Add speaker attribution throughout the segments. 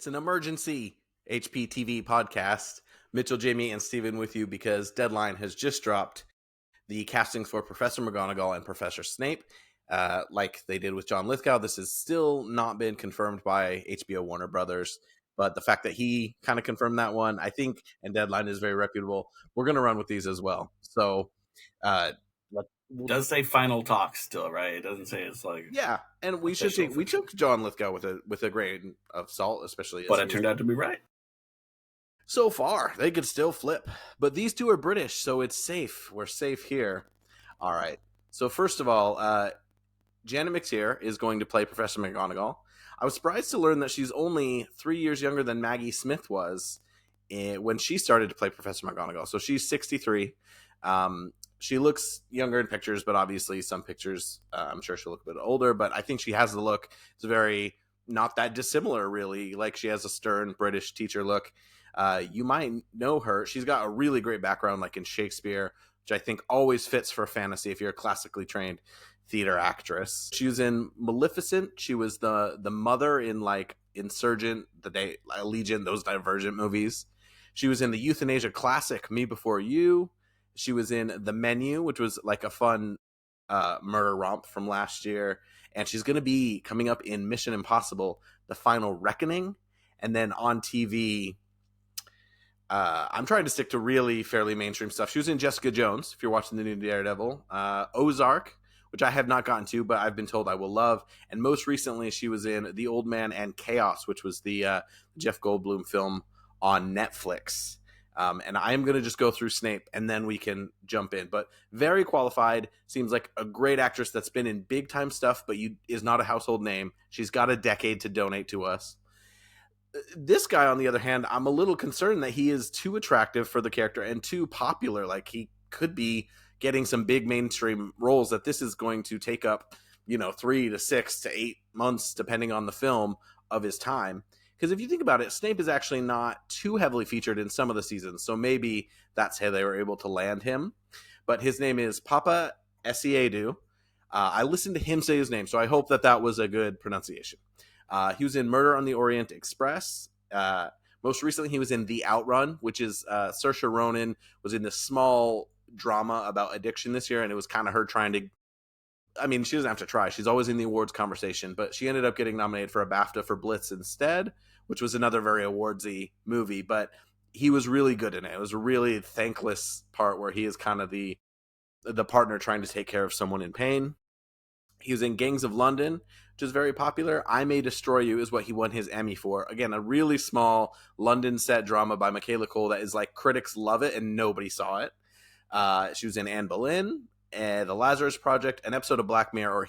Speaker 1: It's an emergency HPTV podcast. Mitchell, Jamie, and Steven with you because Deadline has just dropped the castings for Professor McGonagall and Professor Snape. Like they did with John Lithgow, this has still not been confirmed by HBO Warner Brothers. But the fact that he kind of confirmed that one, I think, and Deadline is very reputable, we're going to run with these as well. So,
Speaker 2: it does say final talks still, right? It doesn't say it's like
Speaker 1: and we took John Lithgow with a grain of salt, especially.
Speaker 2: But it turned out to be right.
Speaker 1: So far, they could still flip, but these two are British, so it's safe. We're safe here. All right. So first of all, Janet McTeer is going to play Professor McGonagall. I was surprised to learn that she's only 3 years younger than Maggie Smith was when she started to play Professor McGonagall. So she's 63. She looks younger in pictures, but obviously some pictures, I'm sure she'll look a bit older, but I think she has the look. It's very not that dissimilar, really. Like she has a stern British teacher look. You might know her. She's got a really great background, like in Shakespeare, which I think always fits for fantasy if you're a classically trained theater actress. She was in Maleficent. She was the mother in like Insurgent, Allegiant, those Divergent movies. She was in the euthanasia classic Me Before You. She was in The Menu, which was like a fun murder romp from last year. And she's going to be coming up in Mission Impossible, The Final Reckoning. And then on TV, I'm trying to stick to really fairly mainstream stuff. She was in Jessica Jones, if you're watching the new Daredevil. Ozark, which I have not gotten to, but I've been told I will love. And most recently, she was in The Old Man and Chaos, which was the Jeff Goldblum film on Netflix. And I'm going to just go through Snape, and then we can jump in. But very qualified, seems like a great actress that's been in big-time stuff, but is not a household name. She's got a decade to donate to us. This guy, on the other hand, I'm a little concerned that he is too attractive for the character and too popular. Like, he could be getting some big mainstream roles that this is going to take up, 3 to 6 to 8 months, depending on the film, of his time. Because if you think about it, Snape is actually not too heavily featured in some of the seasons, so maybe that's how they were able to land him. But his name is Paapa Essiedu. I listened to him say his name, so I hope that was a good pronunciation. He was in Murder on the Orient Express. Most recently, he was in The Outrun, which is Saoirse Ronan was in this small drama about addiction this year, and it was kind of her trying to... I mean, she doesn't have to try. She's always in the awards conversation, but she ended up getting nominated for a BAFTA for Blitz instead, which was another very awardsy movie, but he was really good in it. It was a really thankless part where he is kind of the partner trying to take care of someone in pain. He was in Gangs of London, which is very popular. I May Destroy You is what he won his Emmy for. Again, a really small London set drama by Michaela Cole that is like critics love it and nobody saw it. She was in Anne Boleyn, The Lazarus Project, an episode of Black Mirror,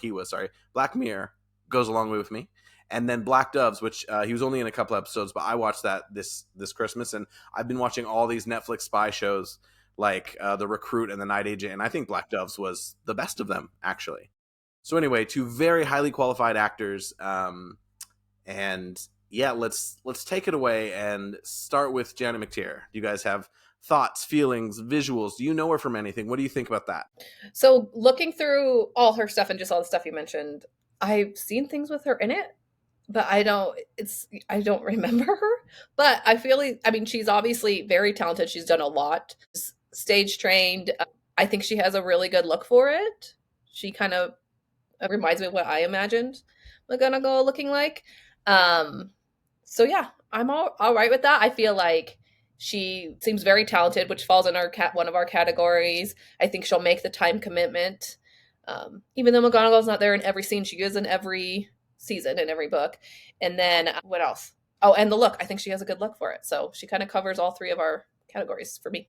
Speaker 1: Black Mirror goes a long way with me. And then Black Doves, which he was only in a couple episodes, but I watched that this Christmas, and I've been watching all these Netflix spy shows like The Recruit and The Night Agent, and I think Black Doves was the best of them, actually. So anyway, two very highly qualified actors, and yeah, let's take it away and start with Janet McTeer. Do you guys have thoughts, feelings, visuals? Do you know her from anything? What do you think about that?
Speaker 3: So looking through all her stuff and just all the stuff you mentioned, I've seen things with her in it, but I don't remember her. But I feel like, she's obviously very talented. She's done a lot. Stage trained. I think she has a really good look for it. She kind of reminds me of what I imagined McGonagall looking like. So yeah, I'm all right with that. I feel like she seems very talented, which falls in one of our categories. I think she'll make the time commitment. Even though McGonagall's not there in every scene, she is in every season, in every book. And then what else? Oh, and the look. I think she has a good look for it. So she kind of covers all three of our categories for me.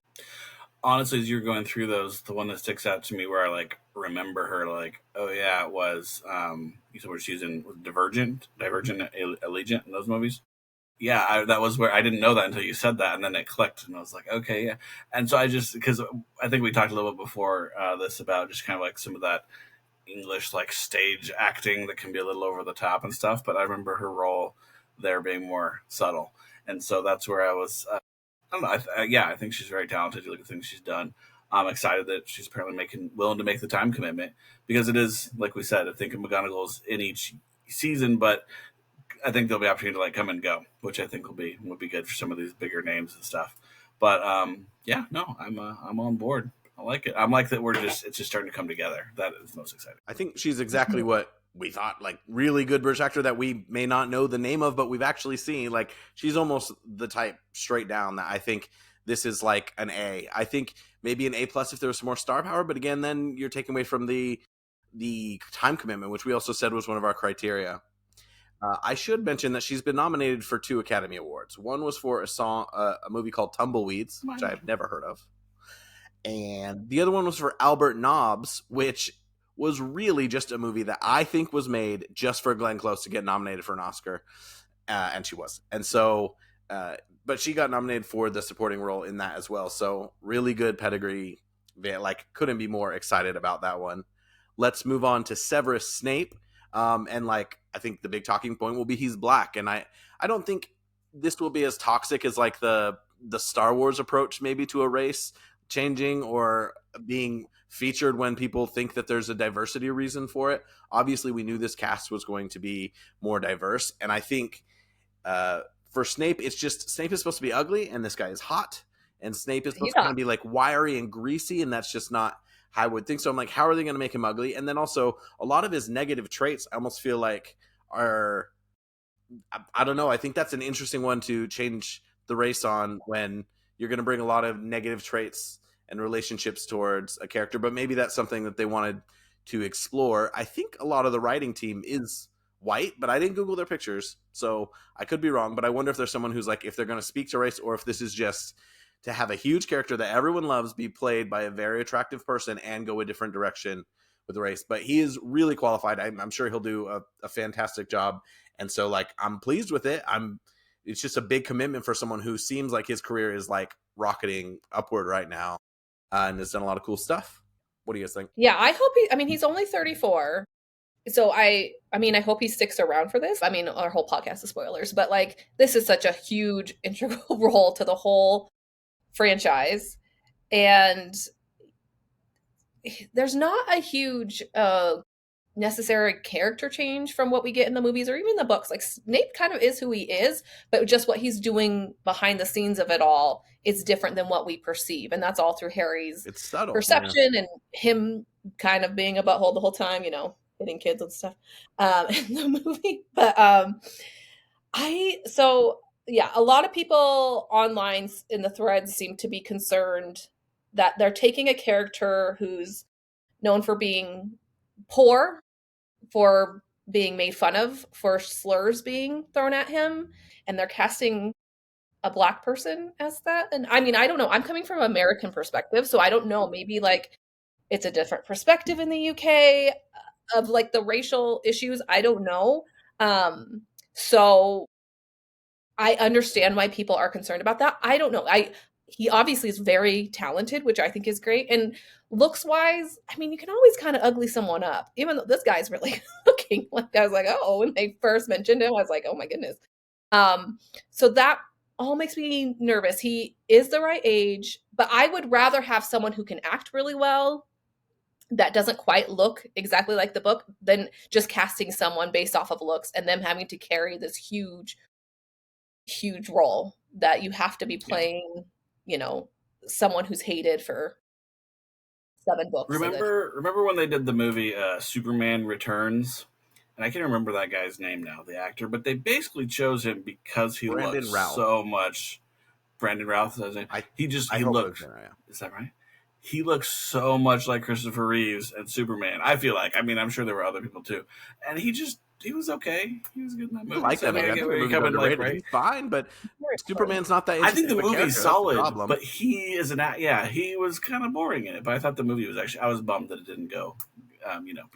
Speaker 2: Honestly, as you're going through those, the one that sticks out to me where I like remember her, like, oh yeah, it was you said where she's in Divergent, Allegiant in those movies. Yeah, that was where I didn't know that until you said that, and then it clicked, and I was like, okay, yeah. And so because I think we talked a little bit before this about just kind of like some of that English like stage acting that can be a little over the top and stuff, but I remember her role there being more subtle, and so that's where I was. I don't know. I think she's very talented. You look at the things she's done. I'm excited that she's apparently willing to make the time commitment, because it is, like we said, I think McGonagall's in each season, but I think there'll be opportunity to like come and go, which I think would be good for some of these bigger names and stuff. But yeah, no, I'm on board. I like it. I'm like that. It's just starting to come together. That is most exciting.
Speaker 1: I think she's exactly what we thought, like really good British actor that we may not know the name of, but we've actually seen. Like she's almost the type straight down that I think this is like an A. I think maybe an A+ if there was some more star power, but again, then you're taking away from the time commitment, which we also said was one of our criteria. I should mention that she's been nominated for 2 Academy Awards. One was for a movie called Tumbleweeds, which I've never heard of. And the other one was for Albert Nobbs, which was really just a movie that I think was made just for Glenn Close to get nominated for an Oscar. And she was. And so, but she got nominated for the supporting role in that as well. So really good pedigree. Like, couldn't be more excited about that one. Let's move on to Severus Snape. And like, I think the big talking point will be he's black. And I don't think this will be as toxic as like the Star Wars approach maybe to a race changing or being featured when people think that there's a diversity reason for it. Obviously, we knew this cast was going to be more diverse. And I think for Snape, it's just Snape is supposed to be ugly and this guy is hot. And Snape is supposed to kind of be like wiry and greasy. And that's just not how I would think. So I'm like, how are they going to make him ugly? And then also a lot of his negative traits, I almost feel like are, I don't know. I think that's an interesting one to change the race on when you're going to bring a lot of negative traits and relationships towards a character, but maybe that's something that they wanted to explore. I think a lot of the writing team is white, but I didn't Google their pictures, so I could be wrong, but I wonder if there's someone who's like, if they're going to speak to race or if this is just to have a huge character that everyone loves be played by a very attractive person and go a different direction with the race. But he is really qualified. I'm sure he'll do a fantastic job. And so like, I'm pleased with it. It's just a big commitment for someone who seems like his career is like rocketing upward right now. And has done a lot of cool stuff. What do you guys think?
Speaker 3: Yeah, I hope he's only 34. So I hope he sticks around for this. I mean, our whole podcast is spoilers, but like, this is such a huge integral role to the whole franchise. And there's not a huge necessary character change from what we get in the movies or even the books. Like Snape kind of is who he is, but just what he's doing behind the scenes of it all is different than what we perceive. And that's all through Harry's perception and him kind of being a butthole the whole time, hitting kids and stuff in the movie. But a lot of people online in the threads seem to be concerned that they're taking a character who's known for being poor, for being made fun of, for slurs being thrown at him, and they're casting a black person as that. And I mean, I don't know. I'm coming from an American perspective, so I don't know. Maybe like it's a different perspective in the UK of like the racial issues. I don't know. So I understand why people are concerned about that. I don't know. He obviously is very talented, which I think is great. And looks wise, I mean, you can always kind of ugly someone up, even though this guy's really looking like, I was like, oh, when they first mentioned him, I was like, oh my goodness. So that all makes me nervous. He is the right age, but I would rather have someone who can act really well that doesn't quite look exactly like the book than just casting someone based off of looks and them having to carry this huge role that you have to be playing, someone who's hated for 7 books.
Speaker 2: Remember when they did the movie Superman Returns? And I can't remember that guy's name now, the actor, but they basically chose him because he looked so much. Brandon Routh, is his name. He looked. Is that right? He looks so much like Christopher Reeves and Superman. I feel like. I mean, I'm sure there were other people too, and he was okay. He was good in that movie.
Speaker 1: I like that movie. I think the movie's underrated. Right? He's fine, but Superman's not that interesting.
Speaker 2: I think the movie's solid, but he is he was kind of boring in it. But I thought the movie was I was bummed that it didn't go.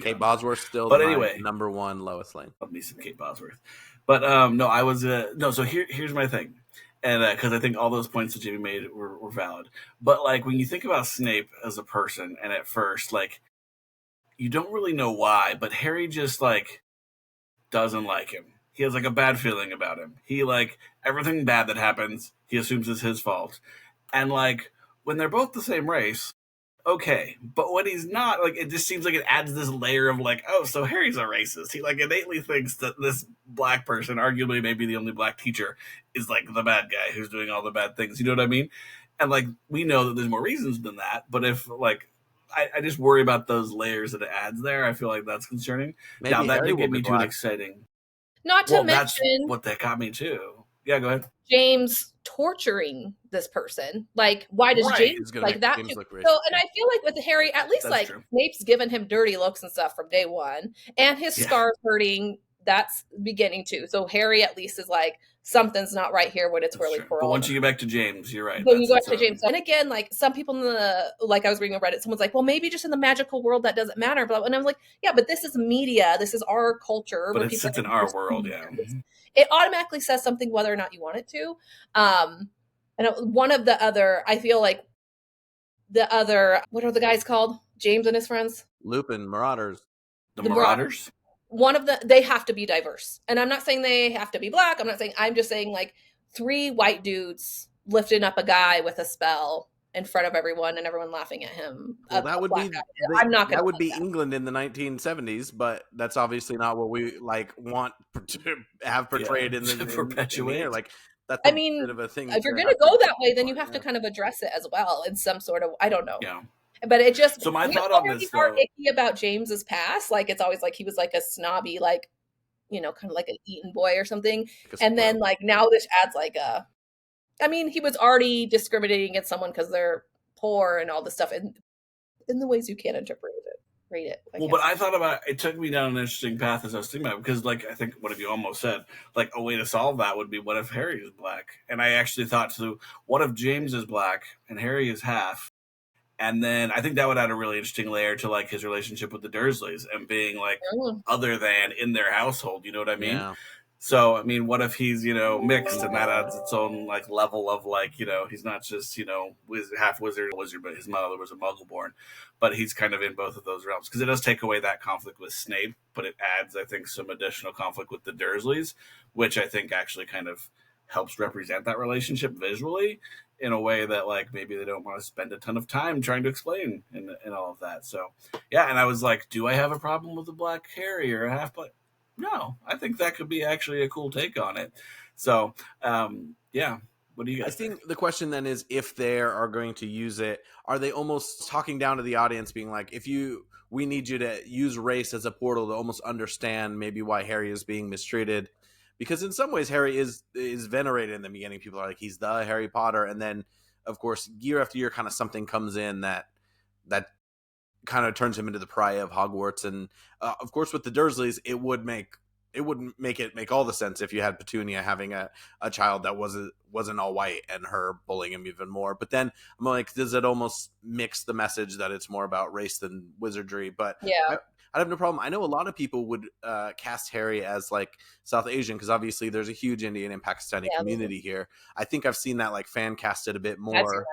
Speaker 1: Kate Bosworth still,
Speaker 2: but anyway,
Speaker 1: number 1 Lois Lane.
Speaker 2: Love me some Kate Bosworth, but no, I was no. So here's my thing, and because I think all those points that Jamie made were valid. But like when you think about Snape as a person, and at first like you don't really know why, but Harry just like doesn't like him. He has like a bad feeling about him. He like everything bad that happens, he assumes is his fault, and like when they're both the same race. okay, but when he's not, like, it just seems like it adds this layer of like, oh, so Harry's a racist. He like innately thinks that this black person, arguably maybe the only black teacher, is like the bad guy who's doing all the bad things. You know what I mean? And like we know that there's more reasons than that, but if like I just worry about those layers that it adds there. I feel like that's concerning. Now
Speaker 1: Maybe
Speaker 2: that
Speaker 1: Harry
Speaker 2: did
Speaker 1: will
Speaker 2: get
Speaker 1: be
Speaker 2: me to an
Speaker 1: black.
Speaker 2: exciting.
Speaker 3: Not to
Speaker 2: Well, that's
Speaker 3: mention
Speaker 2: what that got me too. Yeah, go ahead.
Speaker 3: James torturing this person. Like, why does
Speaker 2: Right.
Speaker 3: James
Speaker 1: It's gonna
Speaker 3: like
Speaker 1: make
Speaker 3: that
Speaker 1: James
Speaker 3: too?
Speaker 1: look racist.
Speaker 3: So, and I feel like with Harry, at least
Speaker 2: That's
Speaker 3: like
Speaker 2: true.
Speaker 3: Snape's given him dirty looks and stuff from day one, and his
Speaker 2: Yeah.
Speaker 3: scars hurting. That's beginning too. So Harry at least is like something's not right here when it's
Speaker 2: That's
Speaker 3: really
Speaker 2: true.
Speaker 3: for
Speaker 2: But
Speaker 3: all.
Speaker 2: once you get back to James, you're right.
Speaker 3: When you go
Speaker 2: That's
Speaker 3: back to
Speaker 2: its
Speaker 3: James, and again, like some people in the like I was reading on Reddit, someone's like, "Well, maybe just in the magical world that doesn't matter." But and I was like, "Yeah, but this is media. This is our culture
Speaker 2: but
Speaker 3: where
Speaker 2: it
Speaker 3: people
Speaker 2: sits
Speaker 3: are
Speaker 2: in our world, yeah.
Speaker 3: it automatically says something whether or not you want it to. And one of the other, I feel like the other, what are the guys called? James and his friends?
Speaker 1: Lupin, Marauders.
Speaker 2: The
Speaker 3: The Marauders.
Speaker 2: Marauders?
Speaker 3: One of the, they have to be diverse. And I'm not saying they have to be black. I'm just saying like 3 white dudes lifting up a guy with a spell in front of everyone and everyone laughing at him.
Speaker 1: Well, that would be
Speaker 3: I'm not going
Speaker 1: that
Speaker 3: to
Speaker 1: would be
Speaker 3: that.
Speaker 1: England in the 1970s, but that's obviously not what we like want to have portrayed in the
Speaker 2: perpetuate.
Speaker 1: here. Like that's
Speaker 3: I
Speaker 1: a
Speaker 3: mean,
Speaker 1: bit of a thing.
Speaker 3: if you're going to go that way, then you have to kind of address it as well in some sort of, I don't know.
Speaker 2: Yeah.
Speaker 3: But it just,
Speaker 2: so my
Speaker 3: we
Speaker 2: thought on this
Speaker 3: are
Speaker 2: though,
Speaker 3: icky about James's past. Like it's always like he was like a snobby, like, you know, kind of like an Eton boy or something. And then like now this adds like a, I mean, he was already discriminating against someone because they're poor and all this stuff in the ways you can't interpret it. Read it.
Speaker 2: Well, but I thought about it took me down an interesting path as I was thinking about it, because, like, I think what have you almost said, like, a way to solve that would be what if Harry is black? And I actually thought, so what if James is black and Harry is half? And then I think that would add a really interesting layer to like his relationship with the Dursleys and being like other than in their household. You know what I mean?
Speaker 1: Yeah.
Speaker 2: So I mean, what if he's mixed, and that adds its own like level of like he's not just half wizard, but his mother was a Muggle born, but he's kind of in both of those realms, because it does take away that conflict with Snape, but it adds I think some additional conflict with the Dursleys, which I think actually kind of helps represent that relationship visually in a way that like maybe they don't want to spend a ton of time trying to explain in all of that. So yeah, and I was like, do I have a problem with a black Harry or a half black? No, I think that could be actually a cool take on it. So yeah, what do you guys
Speaker 1: think the question then is, if they are going to use it, are they almost talking down to the audience being like, we need you to use race as a portal to almost understand maybe why Harry is being mistreated? Because in some ways Harry is venerated in the beginning. People are like, he's the Harry Potter, and then of course year after year kind of something comes in that kind of turns him into the pariah of Hogwarts. And of course with the Dursleys it would make all the sense if you had Petunia having a child that wasn't all white and her bullying him even more. But then I'm like, does it almost mix the message that it's more about race than wizardry? But
Speaker 3: yeah,
Speaker 1: I have no problem. I know a lot of people would cast Harry as like South Asian, because obviously there's a huge Indian and Pakistani community here. I think I've seen that like fan casted a bit more,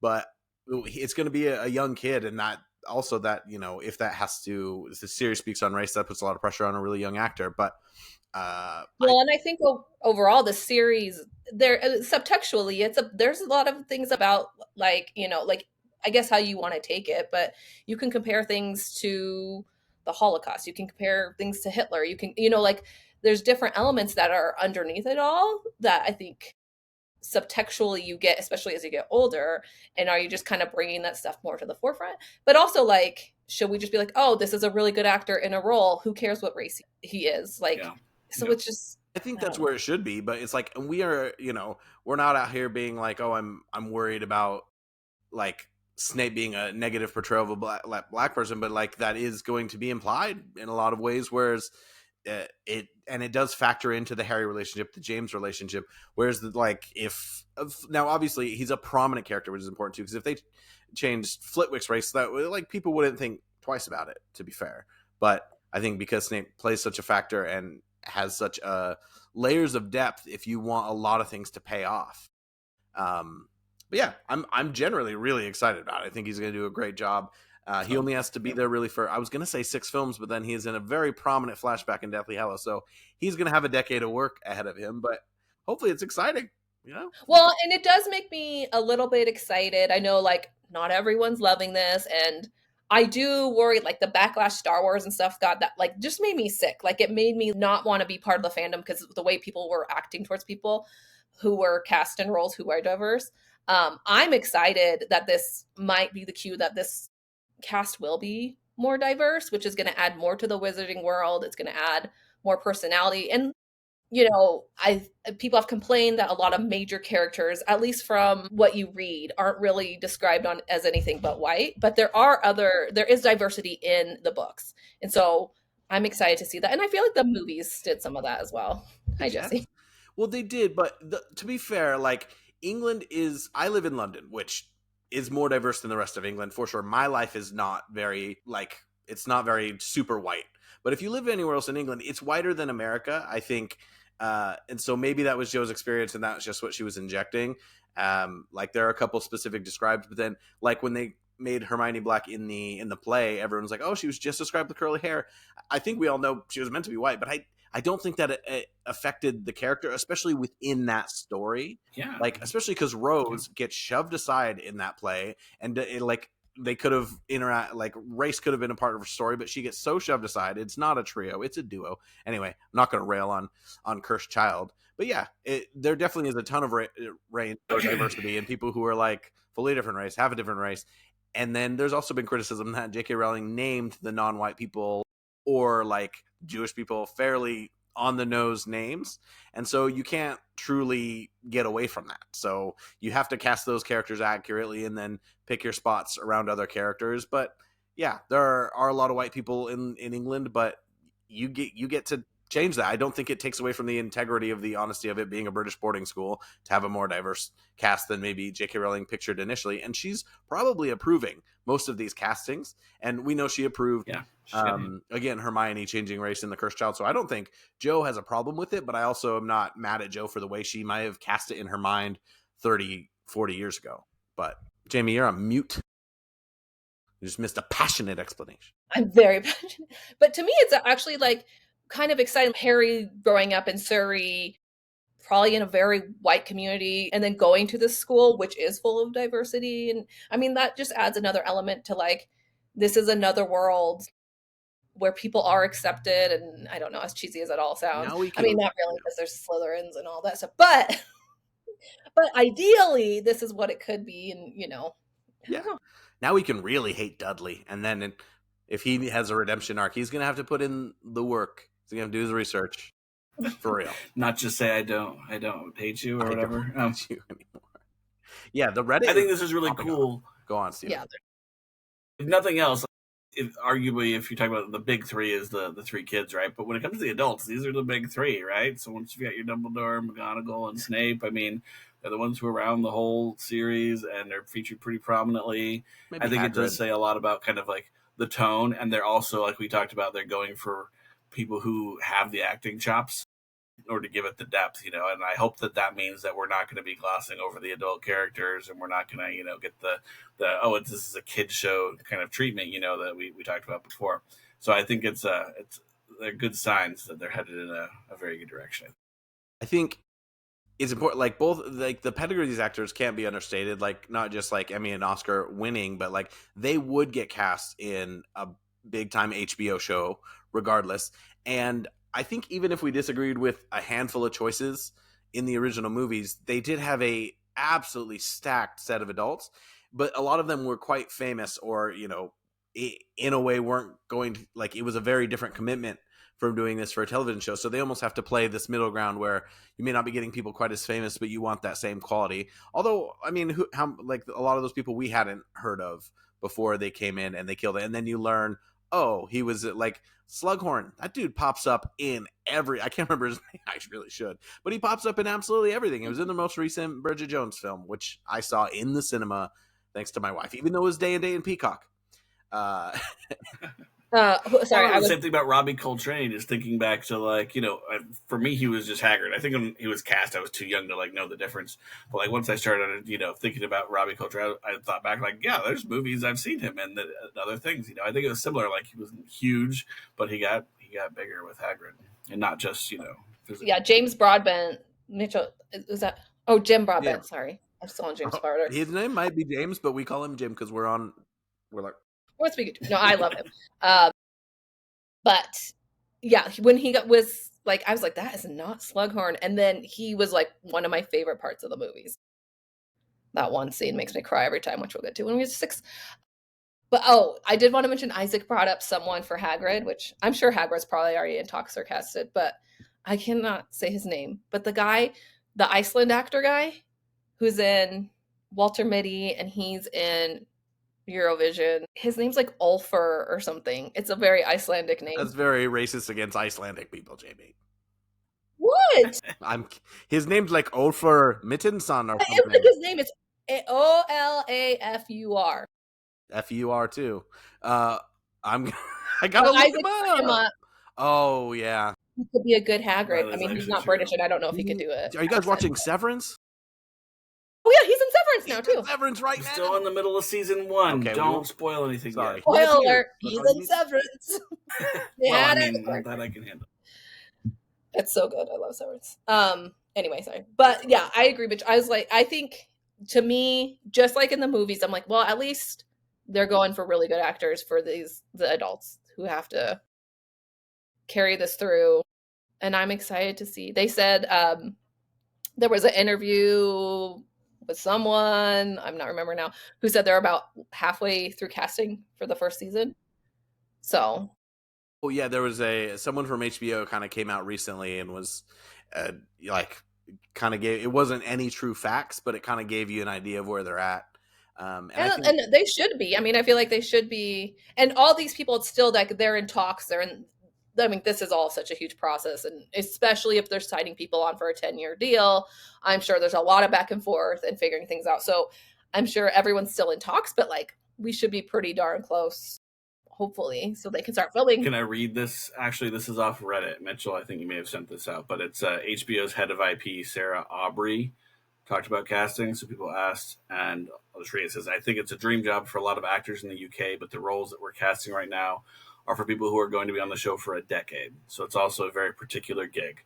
Speaker 1: but it's going to be a young kid, and not also that if the series speaks on race, that puts a lot of pressure on a really young actor. But
Speaker 3: and I think overall the series there subtextually there's a lot of things about like like I guess how you want to take it, but you can compare things to the Holocaust, you can compare things to Hitler, you can like there's different elements that are underneath it all that I think subtextually you get, especially as you get older. And are you just kind of bringing that stuff more to the forefront? But also, like, should we just be like, oh, this is a really good actor in a role, who cares what race he is, like it's just,
Speaker 1: I think that's where it should be. But it's like, we are we're not out here being like, oh, I'm worried about like Snape being a negative portrayal of a black person, but like that is going to be implied in a lot of ways, whereas it does factor into the Harry relationship, the James relationship. Whereas now obviously he's a prominent character, which is important too, because if they changed Flitwick's race, that like people wouldn't think twice about it, to be fair. But I think because Snape plays such a factor and has such layers of depth, if you want a lot of things to pay off. But yeah, I'm generally really excited about it. I think he's going to do a great job. He only has to be there really for, I was going to say 6 films, but then he is in a very prominent flashback in Deathly Hallows. So he's going to have a decade of work ahead of him, but hopefully it's exciting. Yeah.
Speaker 3: Well, and it does make me a little bit excited. I know, like, not everyone's loving this, and I do worry, like, the backlash Star Wars and stuff got that, like, just made me sick. Like, it made me not want to be part of the fandom because the way people were acting towards people who were cast in roles who are diverse. I'm excited that this might be the cue that this cast will be more diverse, which is going to add more to the wizarding world. It's going to add more personality. And I people have complained that a lot of major characters, at least from what you read, aren't really described on as anything but white. But there is diversity in the books, and so I'm excited to see that. And I feel like the movies did some of that as well. Hi,
Speaker 1: Yeah.
Speaker 3: Jesse.
Speaker 1: Well, they did, but to be fair, like England is. I live in London, which is more diverse than the rest of England for sure. My life is not very like it's not very super white. But if you live anywhere else in England, it's whiter than America, I think. And so maybe that was Joe's experience, and that's just what she was injecting. Like there are a couple specific described, but then like when they made Hermione Black in the play, everyone's like, "Oh, she was just described with curly hair." I think we all know she was meant to be white, but I don't think that it affected the character, especially within that story.
Speaker 2: Yeah.
Speaker 1: Like, especially because Rose gets shoved aside in that play, and like they could have like race could have been a part of her story, but she gets so shoved aside. It's not a trio; it's a duo. Anyway, I'm not going to rail on Cursed Child, but yeah, there definitely is a ton of range of diversity and people who are like fully different race, have a different race. And then there's also been criticism that J.K. Rowling named the non-white people or like Jewish people fairly on the nose names. And so you can't truly get away from that. So you have to cast those characters accurately and then pick your spots around other characters. But yeah, there are a lot of white people in England, but you get to change that. I don't think it takes away from the integrity of the honesty of it being a British boarding school to have a more diverse cast than maybe J.K. Rowling pictured initially. And she's probably approving most of these castings. And we know she approved, again, Hermione changing race in The Cursed Child. So I don't think Joe has a problem with it, but I also am not mad at Joe for the way she might have cast it in her mind 30, 40 years ago. But Jamie, you're on mute. You just missed a passionate explanation.
Speaker 3: I'm very passionate. But to me, it's actually like kind of exciting. Harry growing up in Surrey, probably in a very white community, and then going to this school, which is full of diversity. And I mean, that just adds another element to like, this is another world where people are accepted. And I don't know, as cheesy as it all sounds. I mean, not really, because there's Slytherins and all that stuff. But ideally, this is what it could be. And,
Speaker 1: yeah. Now we can really hate Dudley. And then if he has a redemption arc, he's going to have to put in the work. He's going to have to do the research. For real.
Speaker 2: Not just say I don't hate you or whatever.
Speaker 1: Hate you anymore. Yeah, the Reddit.
Speaker 2: I think this is really cool.
Speaker 1: Go on, Steve.
Speaker 3: Yeah.
Speaker 2: If nothing else, arguably, if you talk about the big three is the three kids, right? But when it comes to the adults, these are the big three, right? So once you've got your Dumbledore, McGonagall, and Snape, I mean, they're the ones who are around the whole series, and they're featured pretty prominently. Maybe I think Hagrid. It does say a lot about kind of like the tone, and they're also, like we talked about, they're going for people who have the acting chops in order to give it the depth, and I hope that means that we're not going to be glossing over the adult characters, and we're not going to, get the this is a kid show kind of treatment, that we talked about before. So I think they're good signs that they're headed in a very good direction.
Speaker 1: I think it's important, like both, like the pedigree of these actors can't be understated, like not just like Emmy and Oscar winning, but like they would get cast in a big time HBO show regardless. And I think even if we disagreed with a handful of choices in the original movies, they did have a absolutely stacked set of adults, but a lot of them were quite famous or, in a way weren't going to, like, it was a very different commitment from doing this for a television show. So they almost have to play this middle ground where you may not be getting people quite as famous, but you want that same quality. Although, I mean, like a lot of those people we hadn't heard of before they came in and they killed it. And then you learn, oh, he was like Slughorn. That dude pops up in I can't remember his name. I really should. But he pops up in absolutely everything. It was in the most recent Bridget Jones film, which I saw in the cinema thanks to my wife, even though it was Day and Day in Peacock.
Speaker 3: Sorry,
Speaker 2: the same thing about Robbie Coltrane is thinking back to like, for me, he was just Hagrid. I think when he was cast, I was too young to like know the difference. But like once I started, thinking about Robbie Coltrane, I thought back like, yeah, there's movies I've seen him in and other things. I think it was similar. Like he wasn't huge, but he got bigger with Hagrid, and not just physically.
Speaker 3: Yeah, James Broadbent Mitchell, is that Oh, Jim Broadbent.
Speaker 1: Jim.
Speaker 3: Sorry, I'm still on James Barter.
Speaker 1: His name might be James, but we call him Jim because we're like,
Speaker 3: What's speaking? No, I love him. But yeah, when was like, I was like, that is not Slughorn, and then he was like one of my favorite parts of the movies. That one scene makes me cry every time, which we'll get to when we get to 6. But I did want to mention Isaac brought up someone for Hagrid, which I'm sure Hagrid's probably already in talks or casted, but I cannot say his name. But the guy, the Iceland actor guy, who's in Walter Mitty and he's in Eurovision. His name's like Ulfur or something. It's a very Icelandic name.
Speaker 1: that's very racist against Icelandic people, Jamie.
Speaker 3: What?
Speaker 1: His name's like Olfur Mittensson or
Speaker 3: It's
Speaker 1: something.
Speaker 3: like his name is Olafur.
Speaker 1: FUR too. I gotta look him up. Oh yeah,
Speaker 3: He could be a good Hagrid.
Speaker 2: That
Speaker 3: I
Speaker 2: is
Speaker 3: mean, he's
Speaker 2: actually
Speaker 3: not
Speaker 2: true.
Speaker 3: British, and I don't know if he could do it.
Speaker 1: Are you guys watching Severance?
Speaker 3: Oh yeah, he's in Severance now too.
Speaker 1: Severance right
Speaker 2: We're
Speaker 1: now.
Speaker 2: still in the middle of season 1.
Speaker 1: Okay, we
Speaker 2: Don't
Speaker 1: won't-
Speaker 2: spoil anything
Speaker 1: Sorry.
Speaker 2: yet.
Speaker 3: Spoiler alert,
Speaker 1: But
Speaker 3: he's
Speaker 1: are
Speaker 3: in
Speaker 1: you-
Speaker 3: Severance.
Speaker 2: Well, I
Speaker 3: Yeah,
Speaker 2: mean, that I can handle.
Speaker 3: it's so good. I love Severance. Anyway, sorry. But yeah, I agree, Bitch. I was like, I think to me, just like in the movies, I'm like, well, at least they're going for really good actors for the adults who have to carry this through. And I'm excited to see. They said there was an interview with someone, I'm not remembering now, who said they're about halfway through casting for the first season. So
Speaker 1: Oh yeah, there was someone from HBO kind of came out recently and was like kind of gave, it wasn't any true facts, but it kind of gave you an idea of where they're at. And
Speaker 3: they should be. I mean, I feel like they should be. And all these people, it's still like they're in talks. I mean, this is all such a huge process. And especially if they're signing people on for a 10-year deal, I'm sure there's a lot of back and forth and figuring things out. So I'm sure everyone's still in talks, but like we should be pretty darn close, hopefully, so they can start filming.
Speaker 2: Can I read this? Actually, this is off Reddit. Mitchell, I think you may have sent this out, but it's HBO's head of IP, Sarah Aubrey, talked about casting. So people asked, and I'll just read it. It says, I think it's a dream job for a lot of actors in the UK, but the roles that we're casting right now are for people who are going to be on the show for a decade. So it's also a very particular gig.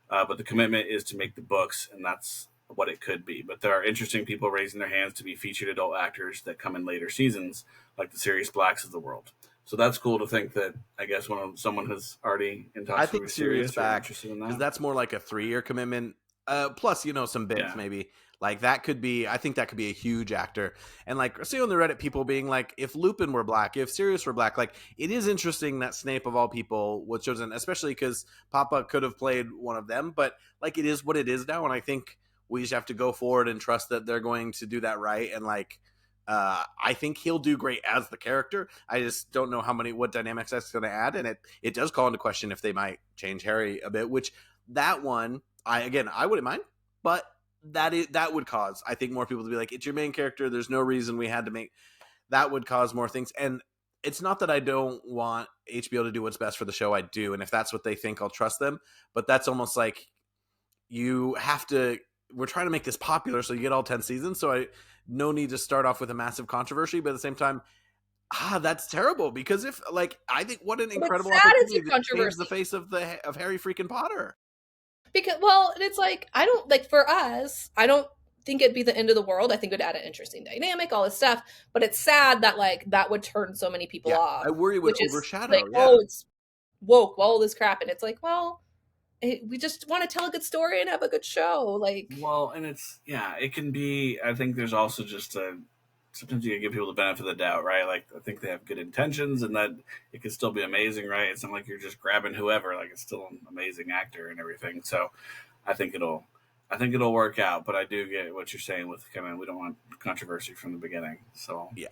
Speaker 2: But the commitment is to make the books, and that's what it could be. But there are interesting people raising their hands to be featured adult actors that come in later seasons, like the Sirius Blacks of the world. So that's cool to think that, I guess, someone has already in talks
Speaker 1: I think
Speaker 2: with
Speaker 1: Sirius back
Speaker 2: interested in
Speaker 1: because
Speaker 2: that.
Speaker 1: that's more like a 3-year commitment. Plus, some bits
Speaker 2: Yeah.
Speaker 1: maybe. Like that could be. I think that could be a huge actor. And like, see on the Reddit, people being like, if Lupin were black, if Sirius were black, like it is interesting that Snape of all people was chosen, especially because Paapa could have played one of them. But like, it is what it is now, and I think we just have to go forward and trust that they're going to do that right. And like, I think he'll do great as the character. I just don't know what dynamics that's going to add, and it does call into question if they might change Harry a bit. Which that one, I wouldn't mind, but that would cause, I think, more people to be like, it's your main character. There's no reason we had to make that. Would cause more things. And it's not that I don't want HBO to do what's best for the show. I do, and if that's what they think, I'll trust them. But that's almost like you have to. We're trying to make this popular, so you get all 10 seasons. So no need to start off with a massive controversy, but at the same time, that's terrible because if like I think what an incredible opportunity to change the face of Harry freaking Potter.
Speaker 3: Because it's like I don't like for us, I don't think it'd be the end of the world. I think it would add an interesting dynamic, all this stuff. But it's sad that like that would turn so many people off.
Speaker 1: I worry it would overshadow.
Speaker 3: Like, it's woke, all this crap, and it's like, we just want to tell a good story and have a good show. Like,
Speaker 2: well, and it can be. I think there's also just sometimes you can give people the benefit of the doubt, right? Like, I think they have good intentions and that it can still be amazing, right? It's not like you're just grabbing whoever, like it's still an amazing actor and everything. So I think it'll work out, but I do get what you're saying with kind of, we don't want controversy from the beginning. So
Speaker 1: yeah,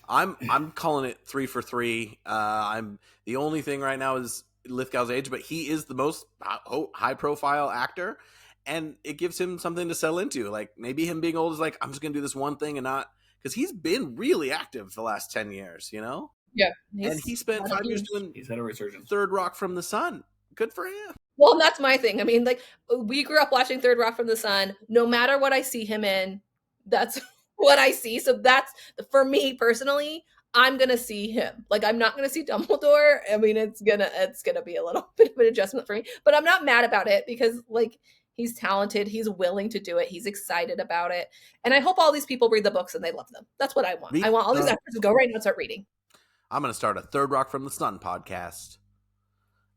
Speaker 1: I'm calling it 3 for 3. I'm the only thing right now is Lithgow's age, but he is the most high profile actor and it gives him something to settle into. Like maybe him being old is like, I'm just going to do this one thing and not, because he's been really active the last 10 years,
Speaker 3: Yeah.
Speaker 1: And he spent 5 years doing
Speaker 2: he's had a resurgence.
Speaker 1: Third Rock from the Sun. Good for him.
Speaker 3: Well, and that's my thing. I mean, like, we grew up watching Third Rock from the Sun. No matter what I see him in, that's what I see. So that's, for me personally, I'm going to see him. Like, I'm not going to see Dumbledore. I mean, it's gonna be a little bit of an adjustment for me. But I'm not mad about it because, like, He's talented. He's willing to do it. He's excited about it. And I hope all these people read the books and they love them. That's what I want. I want all these actors to go right now and start reading.
Speaker 1: I'm going to start a Third Rock from the Sun podcast.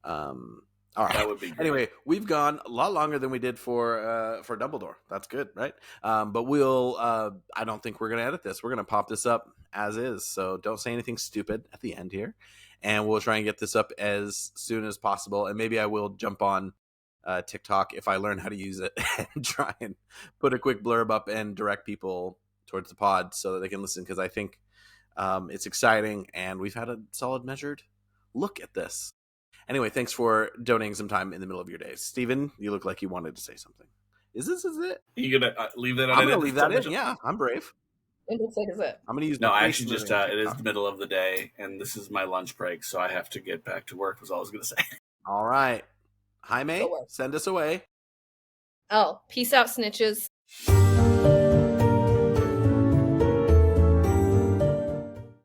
Speaker 1: All right.
Speaker 2: That would be great.
Speaker 1: Anyway, we've gone a lot longer than we did for Dumbledore. That's good, right? But we'll. I don't think we're going to edit this. We're going to pop this up as is. So don't say anything stupid at the end here, and we'll try and get this up as soon as possible. And maybe I will jump on TikTok if I learn how to use it and try and put a quick blurb up and direct people towards the pod so that they can listen, because I think it's exciting and we've had a solid measured look at this. Anyway, thanks for donating some time in the middle of your day. Steven, you look like you wanted to say something. Is it?
Speaker 2: You gonna leave that?
Speaker 1: I'm gonna leave that in. Yeah, I'm brave.
Speaker 3: It looks like is it.
Speaker 1: I'm gonna use.
Speaker 2: No, I actually just it is the middle of the day, and this is my lunch break, so I have to get back to work. Was all I was gonna say.
Speaker 1: All right, Jaime, send us away.
Speaker 3: Oh, peace out, snitches.